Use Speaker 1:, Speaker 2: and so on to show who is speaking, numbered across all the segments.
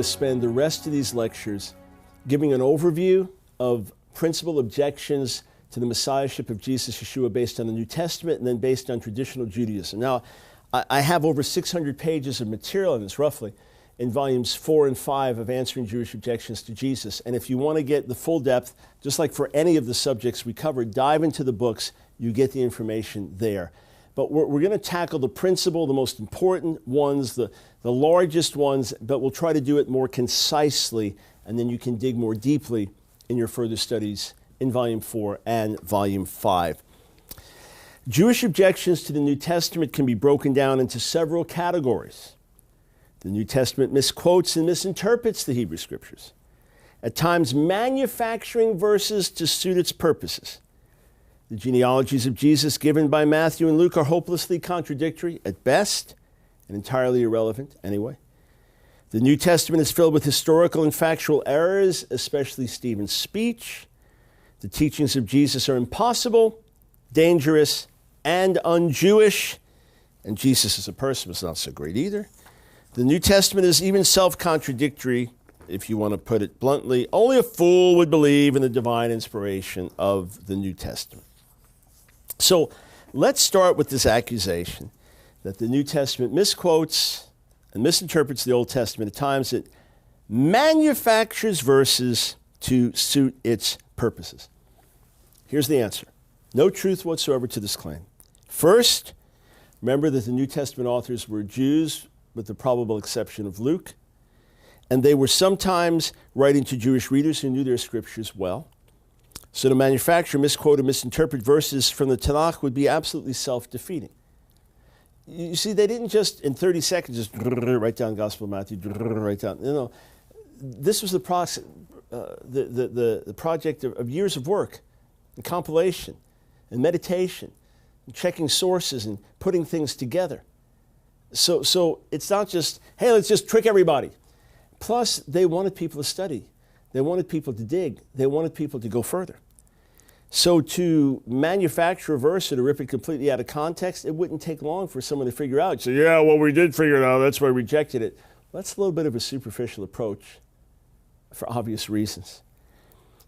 Speaker 1: is spend the rest of these lectures giving an overview of principal objections to the messiahship of Jesus Yeshua based on the New Testament and then based on traditional Judaism. Now, I have over 600 pages of material in this, roughly, in volumes 4 and 5 of Answering Jewish Objections to Jesus. And if you want to get the full depth, just like for any of the subjects we covered, dive into the books, you get the information there. But we're going to tackle the principal, the most important ones, the largest ones, but we'll try to do it more concisely, and then you can dig more deeply in your further studies in Volume 4 and Volume 5. Jewish objections to the New Testament can be broken down into several categories. The New Testament misquotes and misinterprets the Hebrew Scriptures, at times manufacturing verses to suit its purposes. The genealogies of Jesus given by Matthew and Luke are hopelessly contradictory at best and entirely irrelevant anyway. The New Testament is filled with historical and factual errors, especially Stephen's speech. The teachings of Jesus are impossible, dangerous, and un-Jewish. And Jesus as a person was not so great either. The New Testament is even self-contradictory, if you want to put it bluntly. Only a fool would believe in the divine inspiration of the New Testament. So let's start with this accusation that the New Testament misquotes and misinterprets the Old Testament. At times it manufactures verses to suit its purposes. Here's the answer. No truth whatsoever to this claim. First, remember that the New Testament authors were Jews, with the probable exception of Luke, and they were sometimes writing to Jewish readers who knew their scriptures well. So to manufacture, misquote, or misinterpret verses from the Tanakh would be absolutely self-defeating. You see, they didn't just, in 30 seconds, just write down Gospel of Matthew, write down, this was the process, the project of years of work, and compilation, and meditation, and checking sources, and putting things together. So it's not just, hey, let's just trick everybody. Plus, they wanted people to study. They wanted people to dig. They wanted people to go further. So to manufacture a verse or to rip it completely out of context, it wouldn't take long for someone to figure out. So, yeah, well, we did figure it out. That's why we rejected it. Well, that's a little bit of a superficial approach for obvious reasons.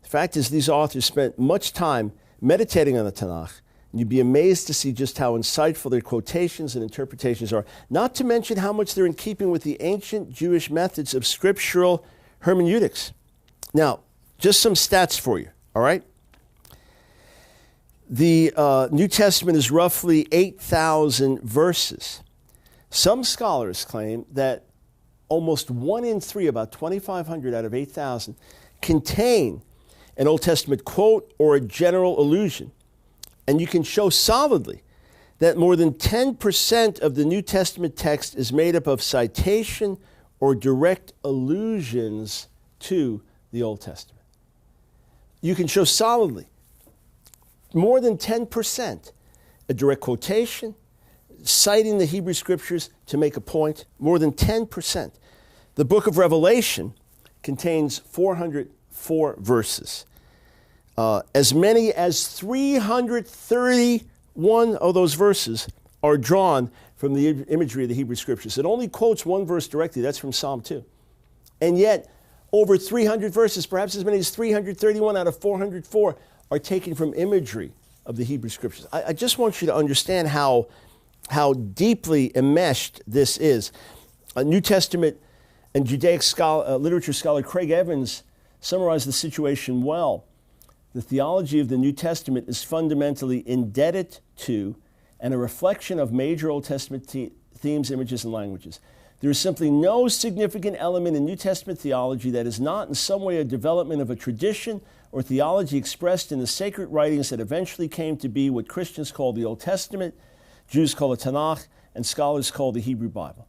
Speaker 1: The fact is, these authors spent much time meditating on the Tanakh, and you'd be amazed to see just how insightful their quotations and interpretations are, not to mention how much they're in keeping with the ancient Jewish methods of scriptural hermeneutics. Now, just some stats for you, all right? The New Testament is roughly 8,000 verses. Some scholars claim that almost 1 in 3, about 2,500 out of 8,000, contain an Old Testament quote or a general allusion. And you can show solidly that more than 10% of the New Testament text is made up of citation or direct allusions to the Old Testament. You can show solidly more than 10%, a direct quotation, citing the Hebrew Scriptures to make a point, more than 10%. The book of Revelation contains 404 verses. As many as 331 of those verses are drawn from the imagery of the Hebrew Scriptures. It only quotes one verse directly. That's from Psalm 2. And yet, over 300 verses, perhaps as many as 331 out of 404, are taken from imagery of the Hebrew Scriptures. I just want you to understand how deeply enmeshed this is. A New Testament and Judaic literature scholar Craig Evans summarized the situation well. The theology of the New Testament is fundamentally indebted to and a reflection of major Old Testament themes, images, and languages. There is simply no significant element in New Testament theology that is not in some way a development of a tradition or theology expressed in the sacred writings that eventually came to be what Christians call the Old Testament, Jews call the Tanakh, and scholars call the Hebrew Bible.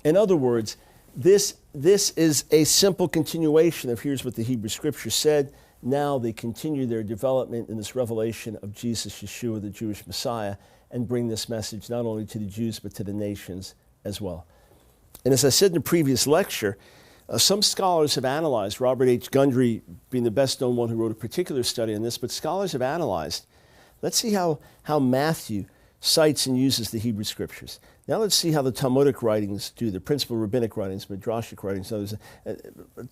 Speaker 1: In other words, this is a simple continuation of here's what the Hebrew Scripture said. Now they continue their development in this revelation of Jesus Yeshua, the Jewish Messiah, and bring this message not only to the Jews but to the nations as well. And as I said in a previous lecture, some scholars have analyzed, Robert H. Gundry being the best known one who wrote a particular study on this, but scholars have analyzed. Let's see how Matthew cites and uses the Hebrew Scriptures. Now let's see how the Talmudic writings do, the principal rabbinic writings, Midrashic writings, others,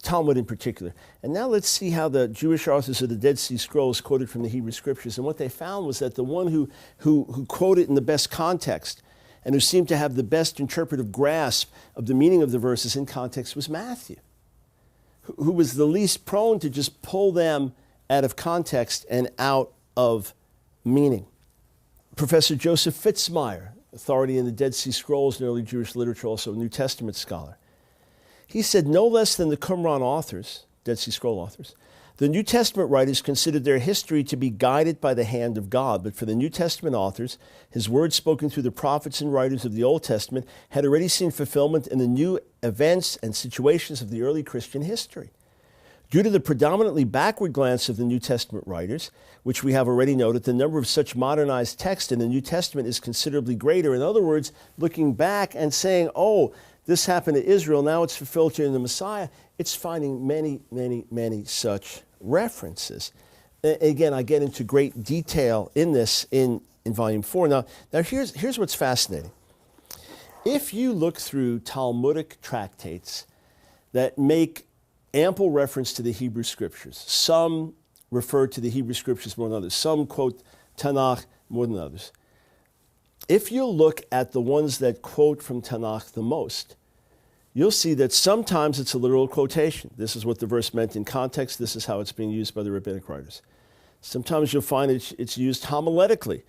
Speaker 1: Talmud in particular. And now let's see how the Jewish authors of the Dead Sea Scrolls quoted from the Hebrew Scriptures. And what they found was that the one who quoted in the best context and who seemed to have the best interpretive grasp of the meaning of the verses in context was Matthew, who was the least prone to just pull them out of context and out of meaning. Professor Joseph Fitzmyer, authority in the Dead Sea Scrolls and early Jewish literature, also a New Testament scholar, he said no less than the Qumran authors, Dead Sea Scroll authors, the New Testament writers considered their history to be guided by the hand of God, but for the New Testament authors, his words spoken through the prophets and writers of the Old Testament had already seen fulfillment in the new events and situations of the early Christian history. Due to the predominantly backward glance of the New Testament writers, which we have already noted, the number of such modernized texts in the New Testament is considerably greater. In other words, looking back and saying, oh, this happened to Israel, now it's fulfilled in the Messiah, it's finding many, many, many such references. Again, I get into great detail in this in Volume 4. Now here's what's fascinating. If you look through Talmudic tractates that make ample reference to the Hebrew Scriptures, some refer to the Hebrew Scriptures more than others, some quote Tanakh more than others. If you look at the ones that quote from Tanakh the most, you'll see that sometimes it's a literal quotation. This is what the verse meant in context. This is how it's being used by the rabbinic writers. Sometimes you'll find it's used homiletically,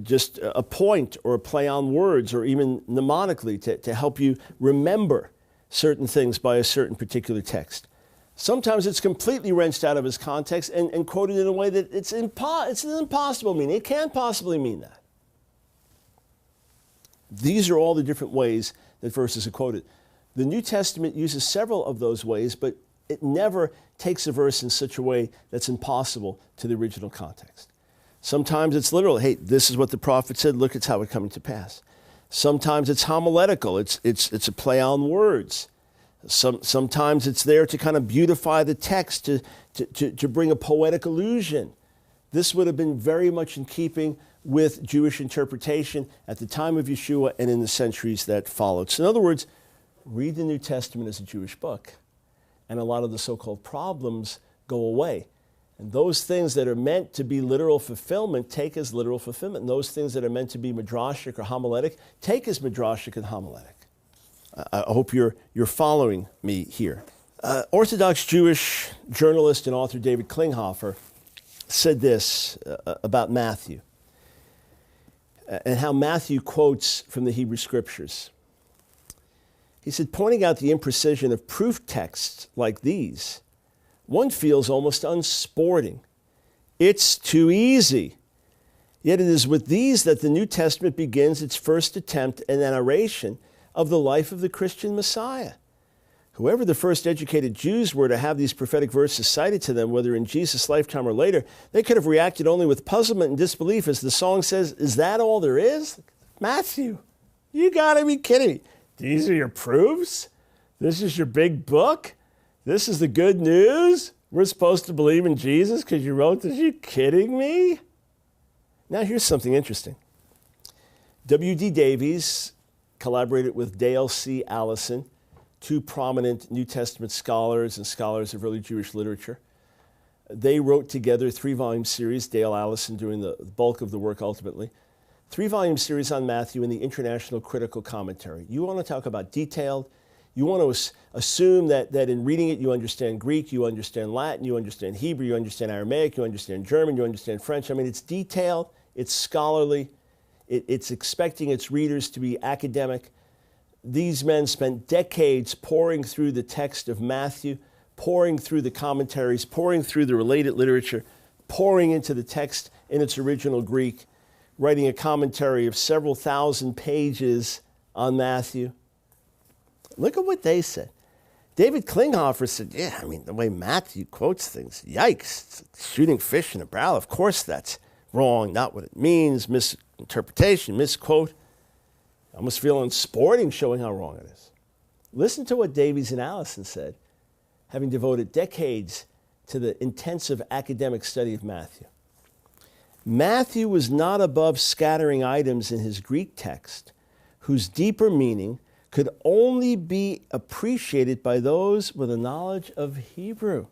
Speaker 1: just a point or a play on words, or even mnemonically to help you remember certain things by a certain particular text. Sometimes it's completely wrenched out of its context and quoted in a way that it's an impossible meaning. It can't possibly mean that. These are all the different ways that verses are quoted. The New Testament uses several of those ways, but it never takes a verse in such a way that's impossible to the original context. Sometimes it's literal. Hey, this is what the prophet said. Look, it's how it's coming to pass. Sometimes it's homiletical. It's a play on words. Sometimes it's there to kind of beautify the text, to bring a poetic illusion. This would have been very much in keeping with Jewish interpretation at the time of Yeshua and in the centuries that followed. So in other words, read the New Testament as a Jewish book, and a lot of the so-called problems go away. And those things that are meant to be literal fulfillment, take as literal fulfillment. And those things that are meant to be midrashic or homiletic, take as midrashic and homiletic. I hope you're following me here. Orthodox Jewish journalist and author David Klinghoffer said this about Matthew and how Matthew quotes from the Hebrew Scriptures. He said, pointing out the imprecision of proof texts like these, one feels almost unsporting. It's too easy. Yet it is with these that the New Testament begins its first attempt at an narration of the life of the Christian Messiah. Whoever the first educated Jews were to have these prophetic verses cited to them, whether in Jesus' lifetime or later, they could have reacted only with puzzlement and disbelief, as the song says, is that all there is? Matthew, you gotta be kidding me. These are your proofs? This is your big book? This is the good news? We're supposed to believe in Jesus because you wrote this? Are you kidding me? Now here's something interesting. W.D. Davies collaborated with Dale C. Allison, two prominent New Testament scholars and scholars of early Jewish literature. They wrote together a 3-volume series, Dale Allison doing the bulk of the work ultimately, 3-volume series on Matthew in the International Critical Commentary. You want to talk about detailed, you want to assume that in reading it you understand Greek, you understand Latin, you understand Hebrew, you understand Aramaic, you understand German, you understand French. I mean, it's detailed, it's scholarly, it's expecting its readers to be academic. These men spent decades pouring through the text of Matthew, pouring through the commentaries, pouring through the related literature, pouring into the text in its original Greek, writing a commentary of several thousand pages on Matthew. Look at what they said. David Klinghoffer said, yeah, I mean, the way Matthew quotes things, yikes, it's shooting fish in a barrel. Of course that's wrong, not what it means, misinterpretation, misquote. I almost feel unsporting showing how wrong it is. Listen to what Davies and Allison said, having devoted decades to the intensive academic study of Matthew. Matthew was not above scattering items in his Greek text whose deeper meaning could only be appreciated by those with a knowledge of Hebrew.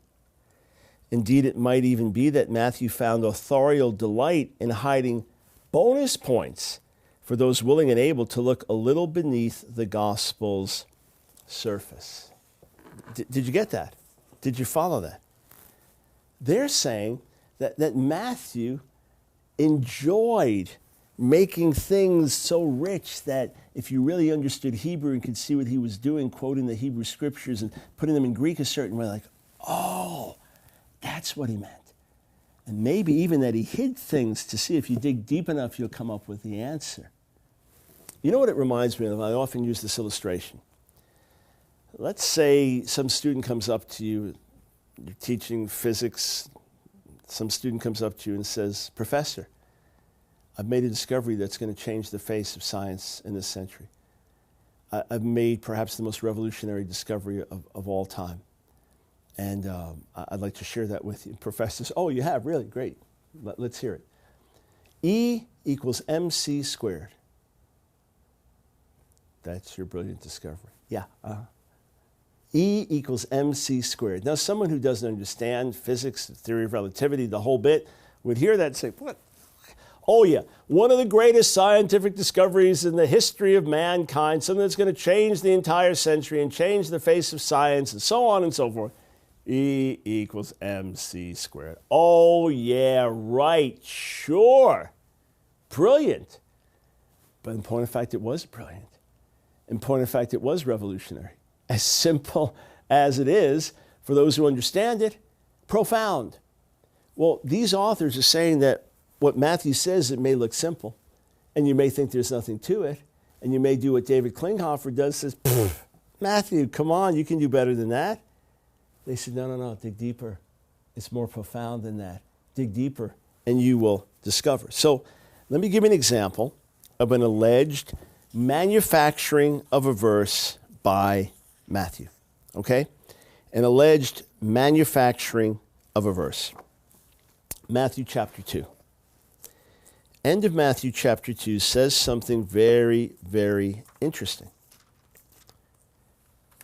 Speaker 1: Indeed, it might even be that Matthew found authorial delight in hiding bonus points for those willing and able to look a little beneath the gospel's surface. Did you get that? Did you follow that? They're saying that Matthew enjoyed making things so rich that if you really understood Hebrew and could see what he was doing, quoting the Hebrew scriptures and putting them in Greek a certain way, like, oh, that's what he meant. And maybe even that he hid things to see if you dig deep enough, you'll come up with the answer. You know what it reminds me of? I often use this illustration. Let's say some student comes up to you, you're teaching physics, some student comes up to you and says, Professor, I've made a discovery that's going to change the face of science in this century. I've made perhaps the most revolutionary discovery of all time. And I'd like to share that with you. Professor says, oh, you have? Really? Great. Let's hear it. E equals mc squared. That's your brilliant discovery. Yeah. E equals mc squared. Now, someone who doesn't understand physics, the theory of relativity, the whole bit, would hear that and say, what? Oh, yeah, one of the greatest scientific discoveries in the history of mankind, something that's going to change the entire century and change the face of science and so on and so forth. E equals mc squared. Oh, yeah, right, sure. Brilliant. But in point of fact, it was brilliant. In point of fact, it was revolutionary. As simple as it is, for those who understand it, profound. Well, these authors are saying that what Matthew says, it may look simple, and you may think there's nothing to it, and you may do what David Klinghoffer does, says, Matthew, come on, you can do better than that. They said, no, dig deeper. It's more profound than that. Dig deeper, and you will discover. So let me give you an example of an alleged manufacturing of a verse by Matthew, okay? An alleged manufacturing of a verse. Matthew chapter 2. End of Matthew chapter 2 says something very, very interesting.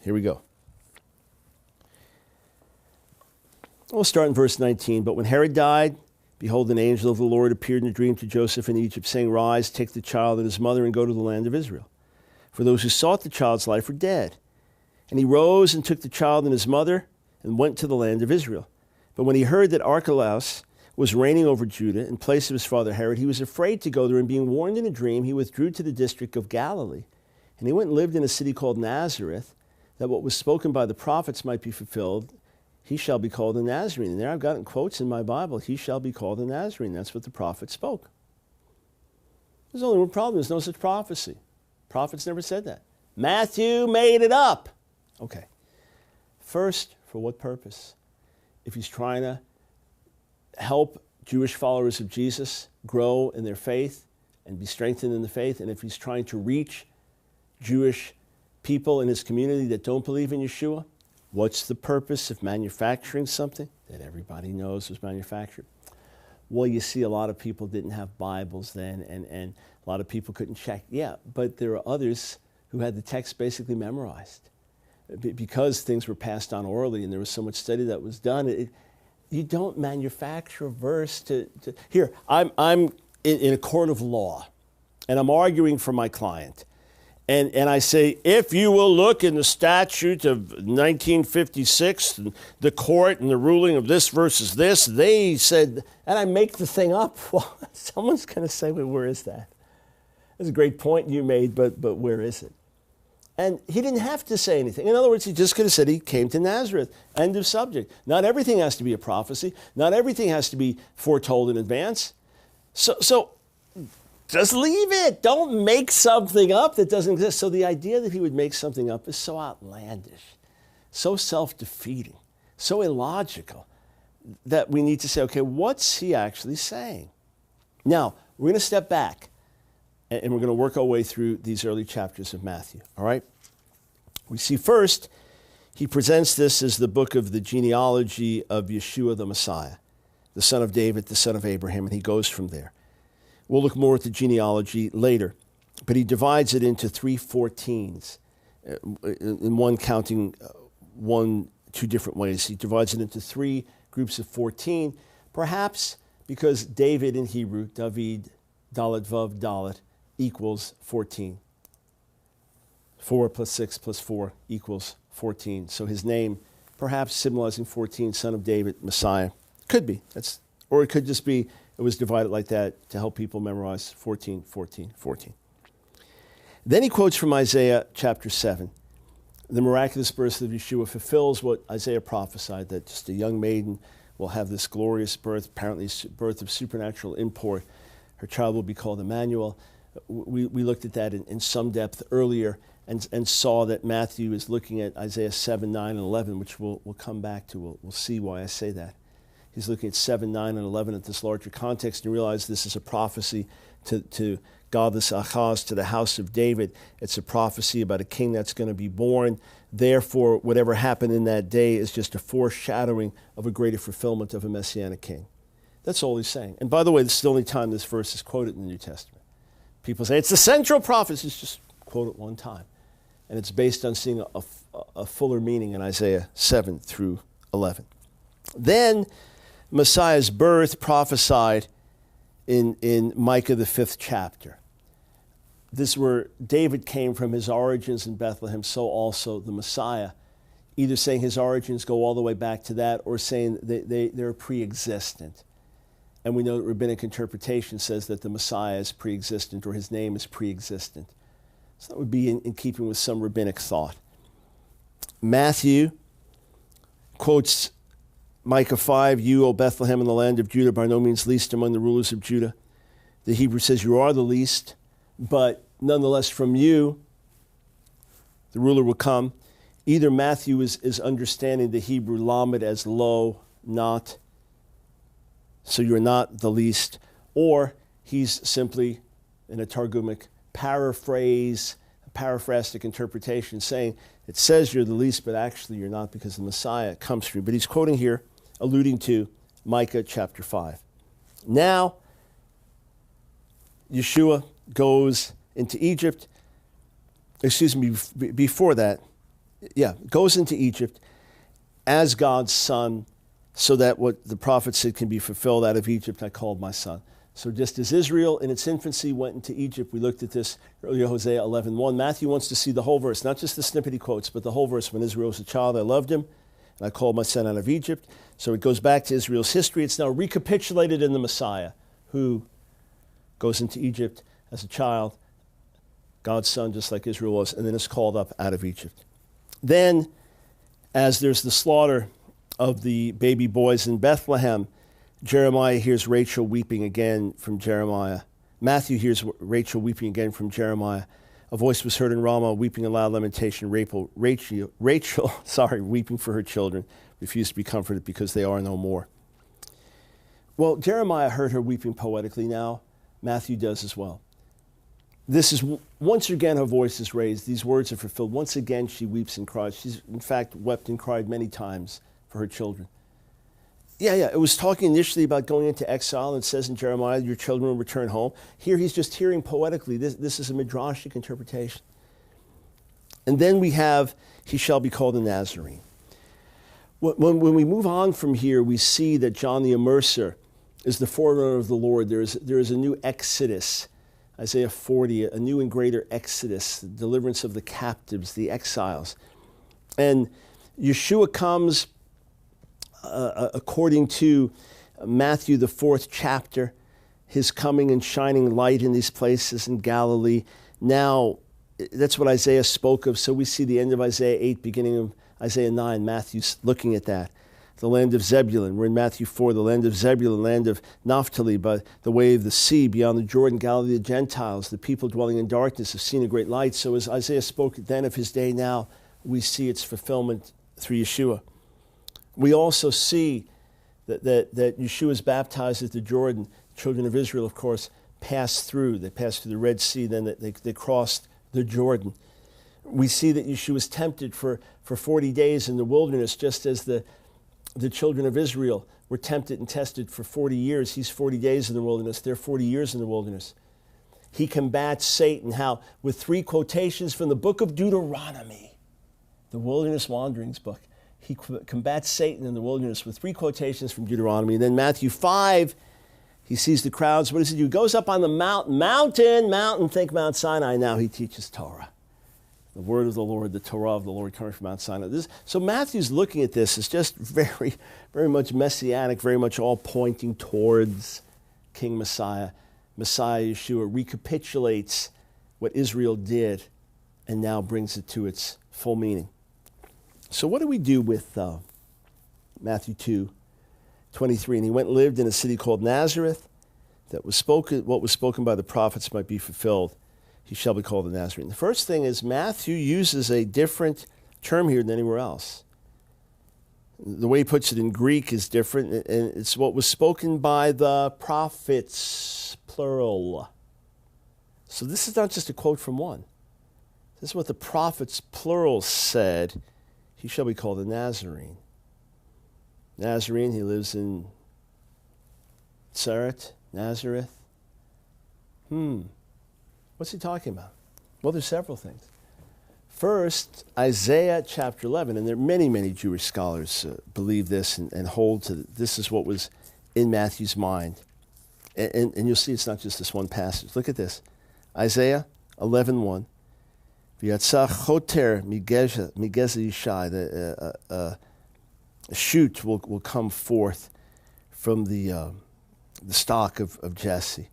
Speaker 1: Here we go. We'll start in verse 19. But when Herod died, behold, an angel of the Lord appeared in a dream to Joseph in Egypt, saying, Rise, take the child and his mother and go to the land of Israel. For those who sought the child's life were dead. And he rose and took the child and his mother and went to the land of Israel. But when he heard that Archelaus was reigning over Judah in place of his father Herod, he was afraid to go there, and being warned in a dream, he withdrew to the district of Galilee. And he went and lived in a city called Nazareth, that what was spoken by the prophets might be fulfilled. He shall be called a Nazarene. And there I've got in quotes in my Bible, he shall be called a Nazarene. That's what the prophet spoke. There's only one problem. There's no such prophecy. Prophets never said that. Matthew made it up. Okay. First, for what purpose? If he's trying to help Jewish followers of Jesus grow in their faith and be strengthened in the faith, and if he's trying to reach Jewish people in his community that don't believe in Yeshua, what's the purpose of manufacturing something that everybody knows was manufactured? Well, you see, a lot of people didn't have Bibles then, and a lot of people couldn't check. Yeah, but there are others who had the text basically memorized. Because things were passed on orally and there was so much study that was done, you don't manufacture a verse to here, I'm in a court of law, and I'm arguing for my client. And I say, if you will look in the statute of 1956, the court and the ruling of this versus this, they said, and I make the thing up. Well, someone's going to say, well, where is that? That's a great point you made, but where is it? And he didn't have to say anything. In other words, he just could have said he came to Nazareth. End of subject. Not everything has to be a prophecy. Not everything has to be foretold in advance. So just leave it. Don't make something up that doesn't exist. So the idea that he would make something up is so outlandish, so self-defeating, so illogical that we need to say, okay, what's he actually saying? Now, we're going to step back. And we're going to work our way through these early chapters of Matthew, all right? We see first, he presents this as the book of the genealogy of Yeshua the Messiah. the son of David, the son of Abraham, and he goes from there. We'll look more at the genealogy later, but he divides it into 3 14s, in one counting two different ways. He divides it into 3 groups of 14, perhaps because David in Hebrew, David, Dalet Vav Dalet, equals 14. 4 plus 6 plus 4 equals 14. So his name, perhaps symbolizing 14, son of David, Messiah. Could be. Or it could just be it was divided like that to help people memorize 14, 14, 14. Then he quotes from Isaiah chapter 7. The miraculous birth of Yeshua fulfills what Isaiah prophesied, that just a young maiden will have this glorious birth, apparently birth of supernatural import. Her child will be called Emmanuel. We looked at that in some depth earlier and saw that Matthew is looking at Isaiah 7, 9, and 11, which we'll come back to. We'll see why I say that. He's looking at 7, 9, and 11 at this larger context and realize this is a prophecy to godless Achaz, to the house of David. It's a prophecy about a king that's going to be born. Therefore, whatever happened in that day is just a foreshadowing of a greater fulfillment of a messianic king. That's all he's saying. And by the way, this is the only time this verse is quoted in the New Testament. People say it's the central prophecy. It's just quote it one time. And it's based on seeing a fuller meaning in Isaiah 7 through 11. Then Messiah's birth prophesied in Micah, the 5th chapter. This is where David came from, his origins in Bethlehem, so also the Messiah. Either saying his origins go all the way back to that or saying they're pre-existent. And we know that rabbinic interpretation says that the Messiah is pre-existent or his name is pre-existent. So that would be in keeping with some rabbinic thought. Matthew quotes Micah 5, "You, O Bethlehem, in the land of Judah, by no means least among the rulers of Judah." The Hebrew says, "You are the least, but nonetheless from you the ruler will come." Either Matthew is understanding the Hebrew lamed as low, not, so you're not the least, or he's simply, in a Targumic paraphrastic interpretation, saying it says you're the least, but actually you're not because the Messiah comes through. But he's quoting here, alluding to Micah chapter 5. Now, Yeshua goes into Egypt. Before that, goes into Egypt as God's son, so that what the prophet said can be fulfilled, "Out of Egypt I called my son." So just as Israel in its infancy went into Egypt, we looked at this earlier, Hosea 11:1. Matthew wants to see the whole verse, not just the snippet he quotes, but the whole verse. "When Israel was a child, I loved him, and I called my son out of Egypt." So it goes back to Israel's history. It's now recapitulated in the Messiah, who goes into Egypt as a child, God's son, just like Israel was, and then is called up out of Egypt. Then, as there's the slaughter of the baby boys in Bethlehem, Jeremiah hears Rachel weeping again from Jeremiah. Matthew hears Rachel weeping again from Jeremiah. "A voice was heard in Ramah, weeping a loud lamentation. Rachel, weeping for her children, refused to be comforted because they are no more." Well, Jeremiah heard her weeping poetically. Now Matthew does as well. This is, once again her voice is raised. These words are fulfilled. Once again she weeps and cries. She's in fact wept and cried many times for her children. It was talking initially about going into exile, and it says in Jeremiah, "Your children will return home." Here he's just hearing poetically. This is a midrashic interpretation. And then we have, "He shall be called a Nazarene." When we move on from here, we see that John the Immerser is the forerunner of the Lord. There is a new exodus. Isaiah 40, a new and greater exodus, the deliverance of the captives, the exiles. And Yeshua comes according to Matthew, the 4th chapter, his coming and shining light in these places in Galilee. Now, that's what Isaiah spoke of. So we see the end of Isaiah 8, beginning of Isaiah 9. Matthew's looking at that. The land of Zebulun. We're in Matthew 4, the land of Zebulun, land of Naphtali, by the way of the sea, beyond the Jordan, Galilee of the Gentiles. The people dwelling in darkness have seen a great light. So as Isaiah spoke then of his day, now we see its fulfillment through Yeshua. We also see that Yeshua is baptized at the Jordan. The children of Israel, of course, passed through. They passed through the Red Sea, then they crossed the Jordan. We see that Yeshua was tempted for 40 days in the wilderness, just as the children of Israel were tempted and tested for 40 years. He's 40 days in the wilderness. They're 40 years in the wilderness. He combats Satan, how? With 3 quotations from the book of Deuteronomy, the Wilderness Wanderings book. He combats Satan in the wilderness with 3 quotations from Deuteronomy. And then Matthew 5, he sees the crowds. What does he do? He goes up on the mountain, think Mount Sinai. Now he teaches Torah. The word of the Lord, the Torah of the Lord coming from Mount Sinai. So Matthew's looking at this as just very, very much messianic, very much all pointing towards King Messiah. Messiah Yeshua recapitulates what Israel did and now brings it to its full meaning. So what do we do with Matthew 2:23? And he went and lived in a city called Nazareth, that was spoken, what was spoken by the prophets might be fulfilled. He shall be called a Nazarene. The first thing is Matthew uses a different term here than anywhere else. The way he puts it in Greek is different, and it's what was spoken by the prophets, plural. So this is not just a quote from one. This is what the prophets, plural, said. He shall be called a Nazarene. Nazarene, he lives in Nazareth. What's he talking about? Well, there's several things. First, Isaiah chapter 11, and there are many, many Jewish scholars believe this and hold to this is what was in Matthew's mind. And you'll see it's not just this one passage. Look at this. Isaiah 11:1. V'yatzah choter migeza yishai. A shoot will come forth from the stock of Jesse.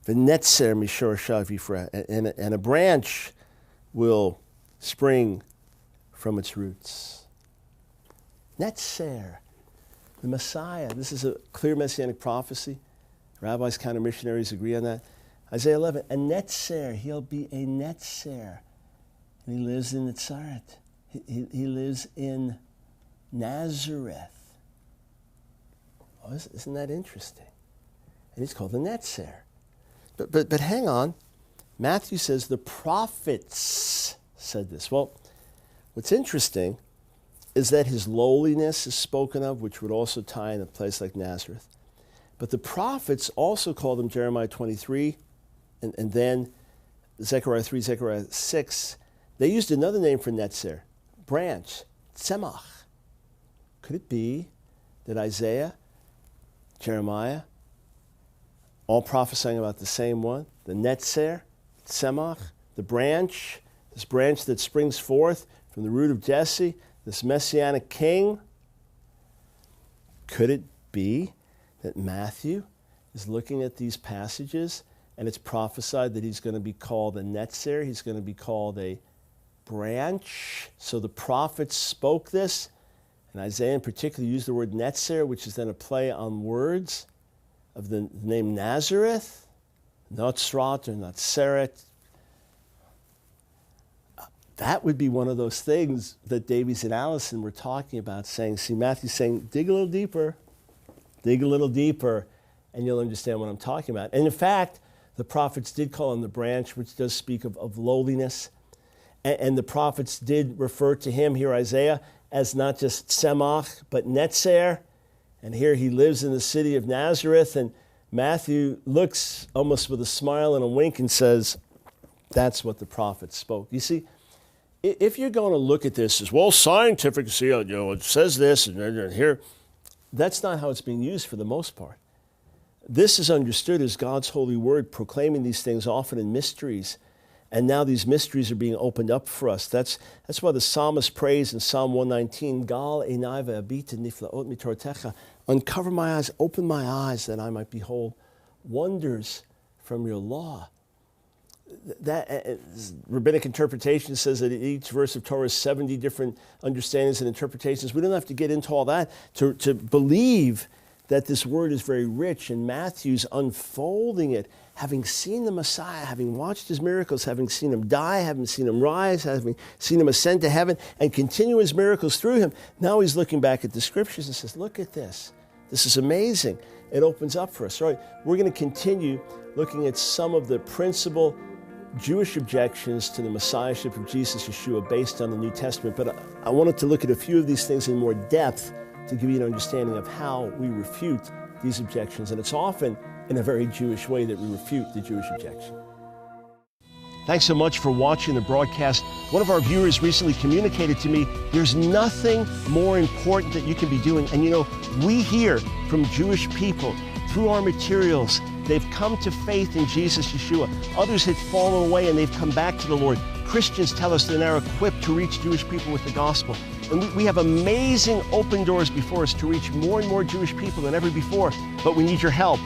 Speaker 1: V'netzer mishorashav yifra. And a branch will spring from its roots. Netzer, the Messiah. This is a clear messianic prophecy. Rabbis, counter-missionaries agree on that. Isaiah 11, a netzer, he'll be a netzer. And he lives in Netzaret. He lives in Nazareth. Oh, isn't that interesting? And he's called the netzer. But hang on. Matthew says the prophets said this. Well, what's interesting is that his lowliness is spoken of, which would also tie in a place like Nazareth. But the prophets also called him Jeremiah 23, and then Zechariah 3, Zechariah 6. They used another name for netzer, branch, tzemach. Could it be that Isaiah, Jeremiah, all prophesying about the same one, the netzer, tzemach, the branch, this branch that springs forth from the root of Jesse, this messianic king? Could it be that Matthew is looking at these passages and it's prophesied that he's going to be called a netzer, he's going to be called a branch? So the prophets spoke this, and Isaiah in particular used the word netzer, which is then a play on words of the name Nazareth, Natzrat or Natseret. That would be one of those things that Davies and Allison were talking about, saying, see, Matthew's saying, dig a little deeper, and you'll understand what I'm talking about. And in fact, the prophets did call him the branch, which does speak of lowliness. And the prophets did refer to him, here Isaiah, as not just Tzemach, but Netzer. And here he lives in the city of Nazareth, and Matthew looks almost with a smile and a wink and says, that's what the prophets spoke. You see, if you're going to look at this as, well, scientific, see, it says this, and here, that's not how it's being used for the most part. This is understood as God's holy word, proclaiming these things often in mysteries. And now these mysteries are being opened up for us. That's why the psalmist prays in Psalm 119, Gal einai ve'abita niflaot mitortecha. Uncover my eyes, open my eyes, that I might behold wonders from your law. That rabbinic interpretation says that each verse of Torah is 70 different understandings and interpretations. We don't have to get into all that to believe that this word is very rich, and Matthew's unfolding it, having seen the Messiah, having watched his miracles, having seen him die, having seen him rise, having seen him ascend to heaven, and continue his miracles through him. Now he's looking back at the scriptures and says, look at this. This is amazing. It opens up for us. All right, we're going to continue looking at some of the principal Jewish objections to the Messiahship of Jesus Yeshua based on the New Testament. But I wanted to look at a few of these things in more depth to give you an understanding of how we refute these objections. And it's often in a very Jewish way that we refute the Jewish objection. Thanks so much for watching the broadcast. One of our viewers recently communicated to me, there's nothing more important that you can be doing. And you know, we hear from Jewish people through our materials. They've come to faith in Jesus Yeshua. Others had fallen away and they've come back to the Lord. Christians tell us they're now equipped to reach Jewish people with the gospel. And we have amazing open doors before us to reach more and more Jewish people than ever before. But we need your help.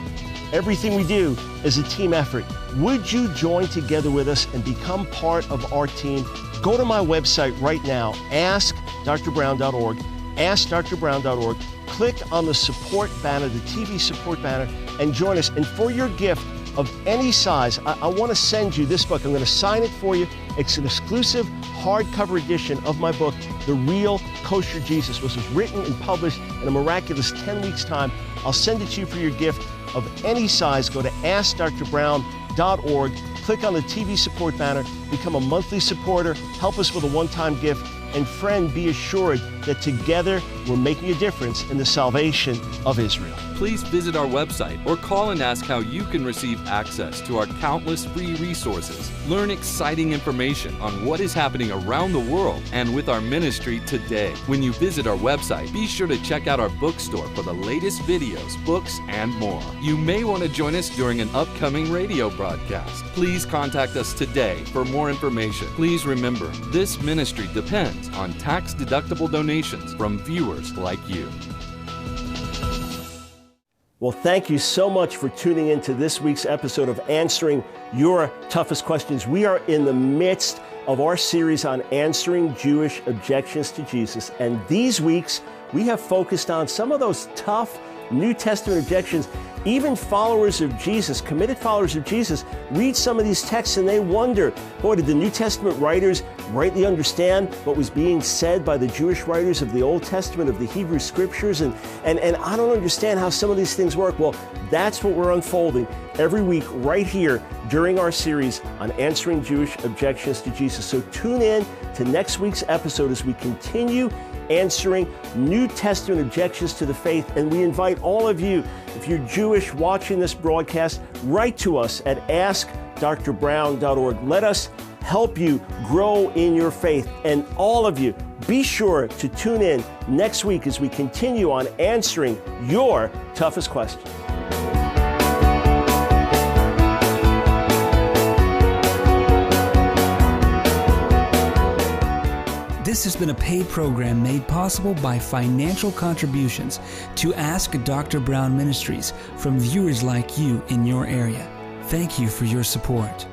Speaker 1: Everything we do is a team effort. Would you join together with us and become part of our team? Go to my website right now, askdrbrown.org, askdrbrown.org. Click on the support banner, the TV support banner, and join us. And for your gift of any size, I want to send you this book. I'm going to sign it for you. It's an exclusive hardcover edition of my book, The Real Kosher Jesus, which was written and published in a miraculous 10 weeks' time. I'll send it to you for your gift of any size. Go to askdrbrown.org, click on the TV support banner, become a monthly supporter, help us with a one-time gift, and friend, be assured that together we're making a difference in the salvation of Israel.
Speaker 2: Please visit our website or call and ask how you can receive access to our countless free resources. Learn exciting information on what is happening around the world and with our ministry today. When you visit our website, be sure to check out our bookstore for the latest videos, books, and more. You may want to join us during an upcoming radio broadcast. Please contact us today for more information. Please remember, this ministry depends on tax-deductible donations from viewers like you.
Speaker 1: Well, thank you so much for tuning in to this week's episode of Answering Your Toughest Questions. We are in the midst of our series on answering Jewish objections to Jesus. And these weeks, we have focused on some of those tough New Testament objections. Even followers of Jesus, committed followers of Jesus, read some of these texts and they wonder, boy, did the New Testament writers rightly understand what was being said by the Jewish writers of the Old Testament, of the Hebrew Scriptures? And I don't understand how some of these things work. Well, that's what we're unfolding every week right here during our series on answering Jewish objections to Jesus. So tune in to next week's episode as we continue answering New Testament objections to the faith. And we invite all of you, if you're Jewish watching this broadcast, write to us at askdrbrown.org. Let us help you grow in your faith. And all of you, be sure to tune in next week as we continue on answering your toughest questions.
Speaker 3: This has been a paid program made possible by financial contributions to Ask Dr. Brown Ministries from viewers like you in your area. Thank you for your support.